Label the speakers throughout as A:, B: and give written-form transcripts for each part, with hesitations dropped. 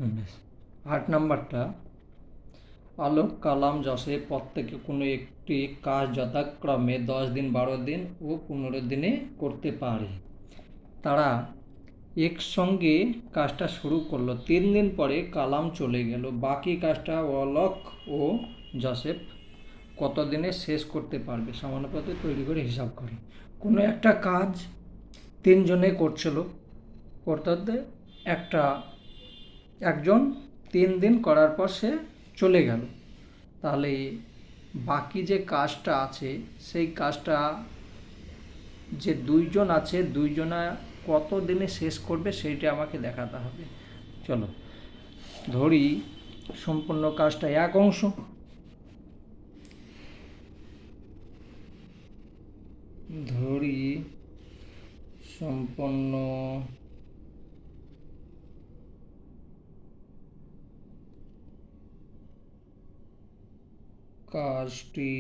A: 8 নম্বরটা, আলোক, কালাম, জোসেফ প্রত্যেকে কোনো একটি কাজ যথাক্রমে 10 দিন, 12 দিন ও 15 দিনে করতে পারে। তারা একসঙ্গে কাজটা শুরু করলো। 3 দিন পরে কালাম চলে গেল। বাকি কাজটা অলোক ও জোসেফ কতদিনে শেষ করতে পারবে? সমানুপাতে তৈরি করে হিসাব করে। কোনো একটা কাজ 3 জনে করছিল, করতে করতে একজন 3 দিন করার পর সে চলে গেল। তাহলে বাকি যে কাজটা আছে সেই কাজটা যে 2জন আছে, 2জনা কত দিনে শেষ করবে সেইটা আমাকে দেখাতে হবে। চলো ধরি সম্পূর্ণ কাজটা 1 অংশ। ধরি সম্পূর্ণ কাজটি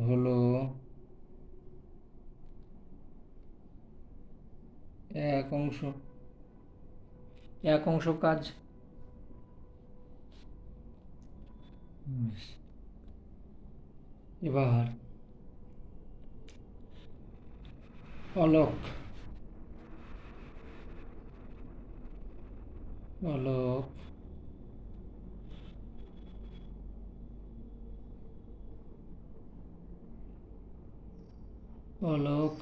A: হলো 1 অংশ। 1 অংশ কাজ। এবার অলোক অলোক অলোক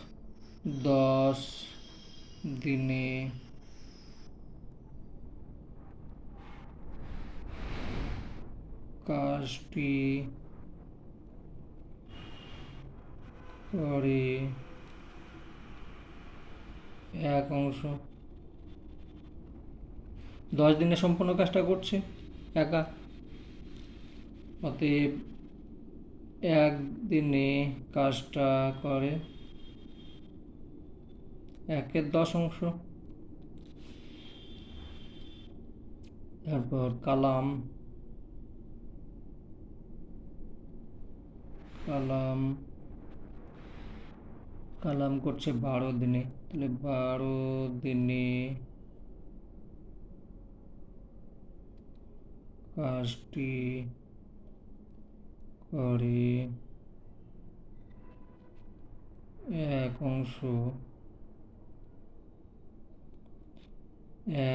A: 10 দিনে কাজটি করে 1 অংশ। 10 দিনে সম্পূর্ণ কাজটা করছে একা, অতএব 1 দিনে কাজটা করে 1/10 অংশ। তারপর কালাম কালাম কালাম করছে 12 দিনে, তাহলে 12 দিনে কাজটি করে 1 অংশ।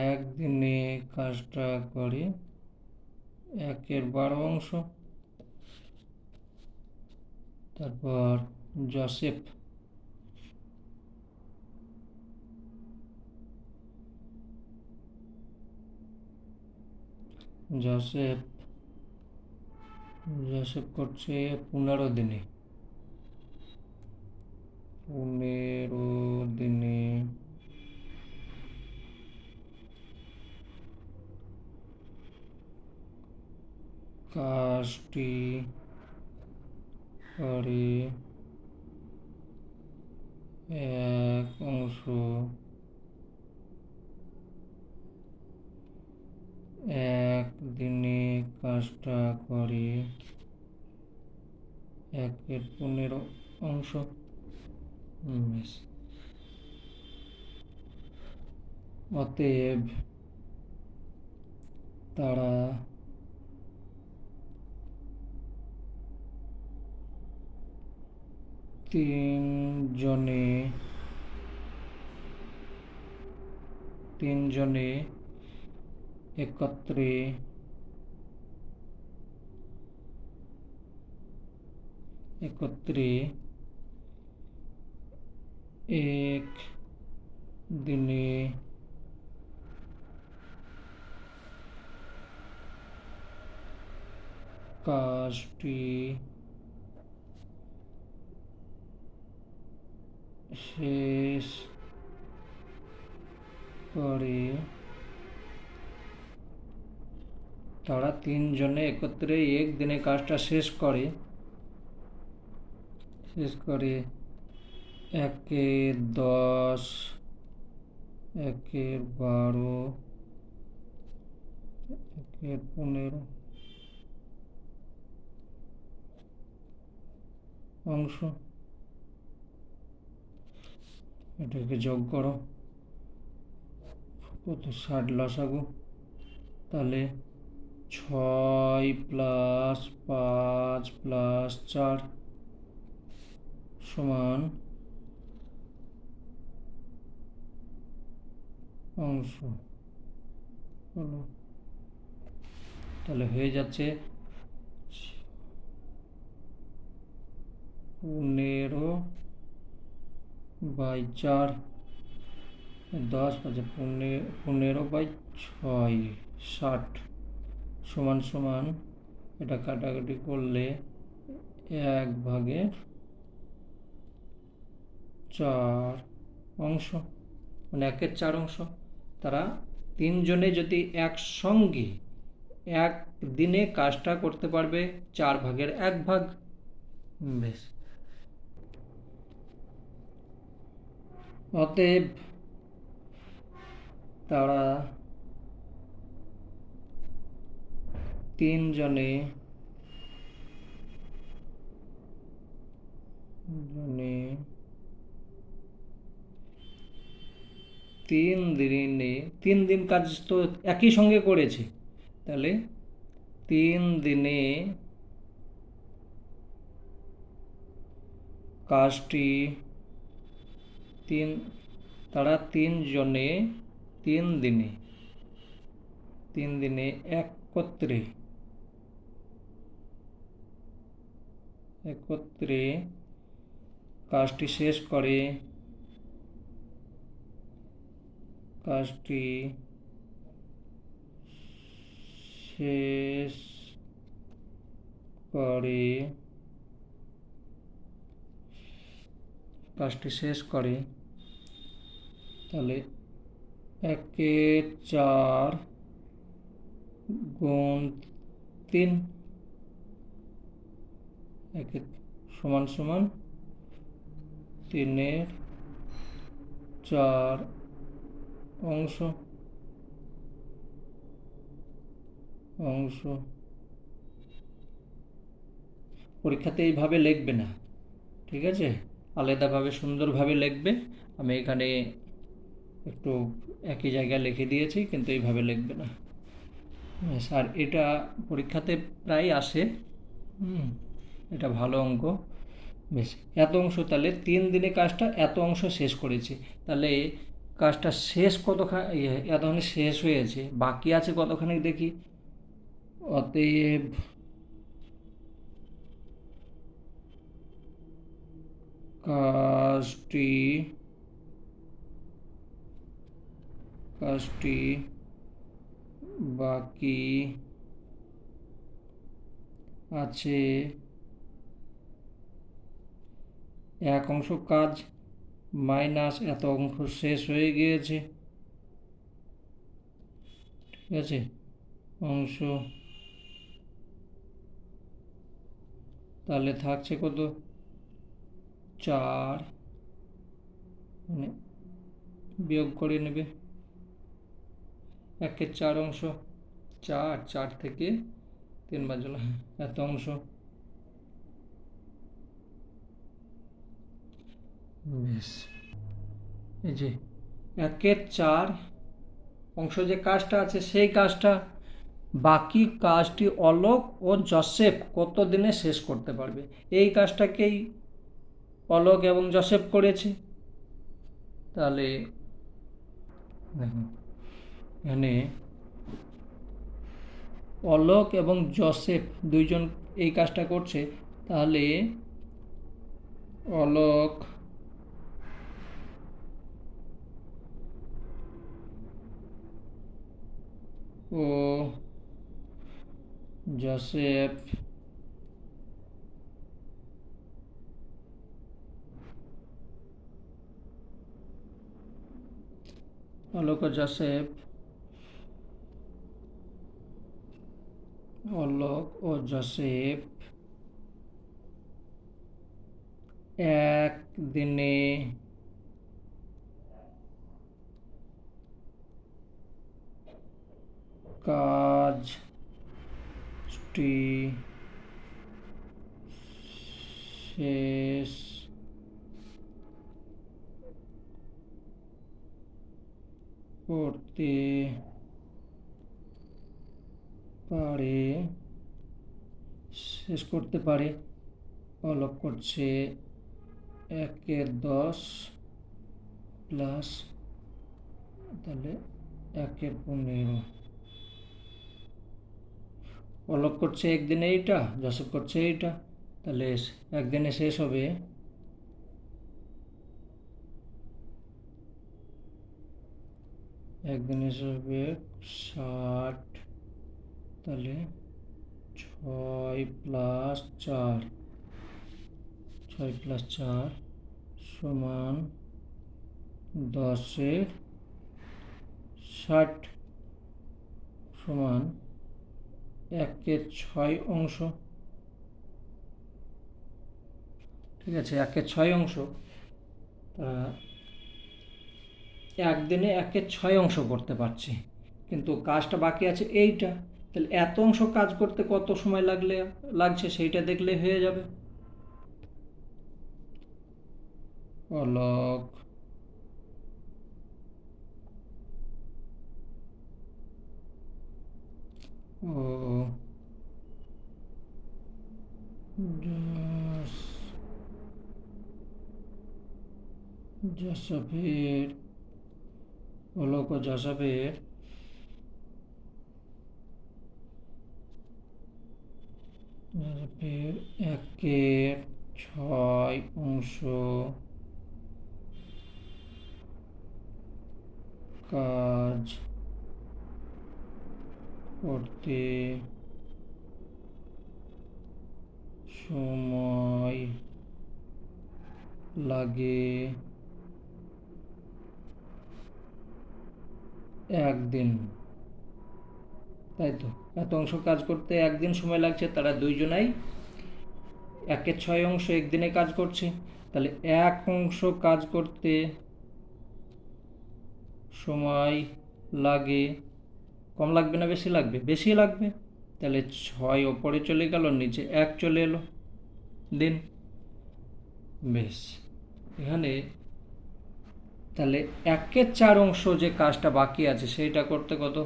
A: 1 দিনে কাজটা করে 1/12 অংশ। তারপর জোসেফ জোসেফ জোসেফ করছে 15 দিনে। 15 দিনে কাজটি করে 1 অংশ। 1 দিনে কাজটা করে 1/15 অংশ। অতএব তারা 3জনে একত্রে 1 দিনে কাজটি শেষ করে। তারা 3জনে একত্রে 1 দিনে কাজটা শেষ করে 1/10, 1/12, 1/15 অংশ। এটাকে যোগ করো। কত 60 লসাগু, তাহলে 6 প্লাস 5 প্লাস 4 সমান অংশ হলো, তাহলে হয়ে যাচ্ছে 15/4, 10 5 15/6 60 সমান সমান, এটা কাটাকাটি করলে 1/4 অংশ, মানে 1/4 অংশ। তারা তিনজনে যদি একসঙ্গে এক দিনে কাজটা করতে পারবে 4/1 বেশ। অতএব তারা তিনজনে 3 দিন কাজ তো একই সঙ্গে করেছে, তাহলে 3 দিনে কাজটি তারা তিনজনে 3 দিনে একত্রে কাজটি শেষ করে, কাজটি শেষ করে, তাহলে 1/4 গুণ 3 সমান সমান 3/4 অংশ। পরীক্ষাতে এইভাবে লিখবে না, ঠিক আছে, আলাদাভাবে সুন্দরভাবে লিখবে। আমি এখানে একটু একই জায়গায় লিখে দিয়েছি, কিন্তু এইভাবে লিখবে না। আর এটা পরীক্ষাতে প্রায় আসে, এটা ভালো অঙ্ক। বেশ, এত অংশ, তাহলে 3 দিনে কাজটা এত অংশ শেষ করেছে, তাহলে কাজটা শেষ কতখানি, এতখানি শেষ হয়েছে, বাকি আছে কতখানি দেখি। অতএব কাজটি বাকি আছে 1 অংশ কাজ মাইনাস এত অংশ শেষ হয়ে গিয়েছে, ঠিক আছে, অংশ, তাহলে থাকছে কত 4, মানে বিয়োগ করে নেবে 1/4 অংশ, 4 থেকে 3 বাজলো, এত অংশ। বেশ, এই যে 1/4 অংশ যে কাজটা আছে, সেই কাজটা, বাকি কাজটি অলোক ও জোসেফ কত দিনে শেষ করতে পারবে, এই কাজটাকেই অলোক এবং জোসেফ করেছে। তাহলে দেখুন, এখানে অলোক এবং জোসেফ দুইজন এই কাজটা করছে, তাহলে অলোক ও জোসেফ অলোক ও জোসেফ একদিনে কাজটি শেষ করতে পারে, শেষ করতে পারে। অলোক করছে 1/10 প্লাস, তাহলে 1/15। অলোক করছে একদিনে এইটা, যশোর করছে এইটা, তাহলে একদিনে শেষ হবে একদিনে শেষ হবে 60, তাহলে 6+4, 6+4 সমান 10/60 সমান 1/6 অংশ। ঠিক আছে, 1/6 অংশ। একদিনে 1/6 অংশ করতে পারছি, কিন্তু কাজটা বাকি আছে এইটা, তাহলে এত অংশ কাজ করতে কত সময় লাগছে সেইটা দেখলে হয়ে যাবে। অলোক ও যশোফের, অলোক ও যশোফের 1/6 অংশ কাজ করতে সময় লাগে একদিন। তাই তো, এত অংশ কাজ করতে একদিন সময় লাগছে, তারা দুইজনাই 1/6 অংশ একদিনে কাজ করছে, তাহলে এক অংশ কাজ করতে সময় লাগে, কম লাগবে না বেশি লাগবে? বেশি লাগবে। তাহলে 6 ওপরে চলে গেল, নিচে 1 চলে এলো, দিন। বেশ, এখানে তাহলে 1/4 অংশ যে কাজটা বাকি আছে সেইটা করতে কত?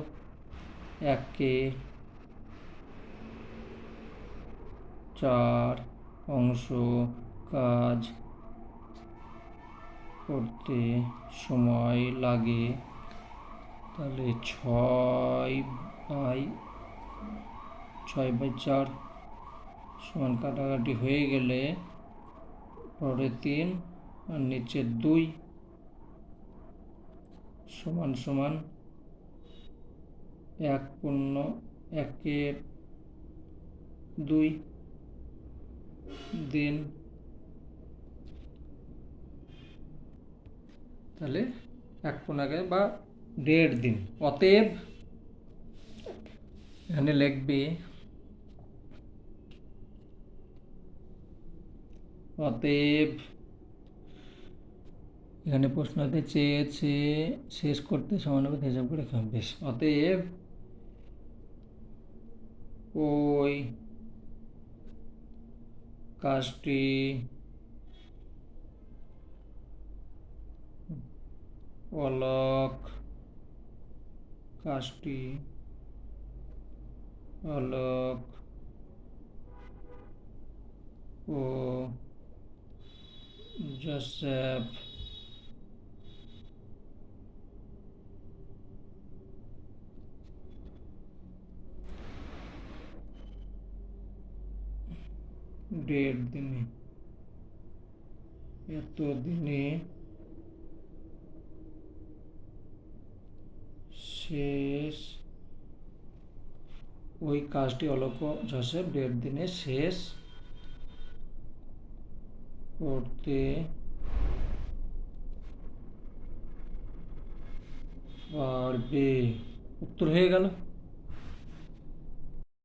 A: 1/4 অংশ কাজ করতে সময় লাগে, তাহলে 6/4 সমান কাটাকাটি হয়ে গেলে পরে 3 আর নিচে 2 সমান সমান 1/2 দিন। তাহলে 1/2 বা 1.5 দিন। অতএব এখানে লিখবি, অতএব এখানে প্রশ্নতে চেয়েছে শেষ করতে সমানুপাত হিসাব করে। বেশ, অতএব ওই কাজটি অলোক ও জোসেফ দেড় দিনে, এত দিনে শেষ, ওই কাজটি অলোক ও জোসেফ 1.5 দিনে শেষ করতে পারবে। উত্তর হয়ে গেল।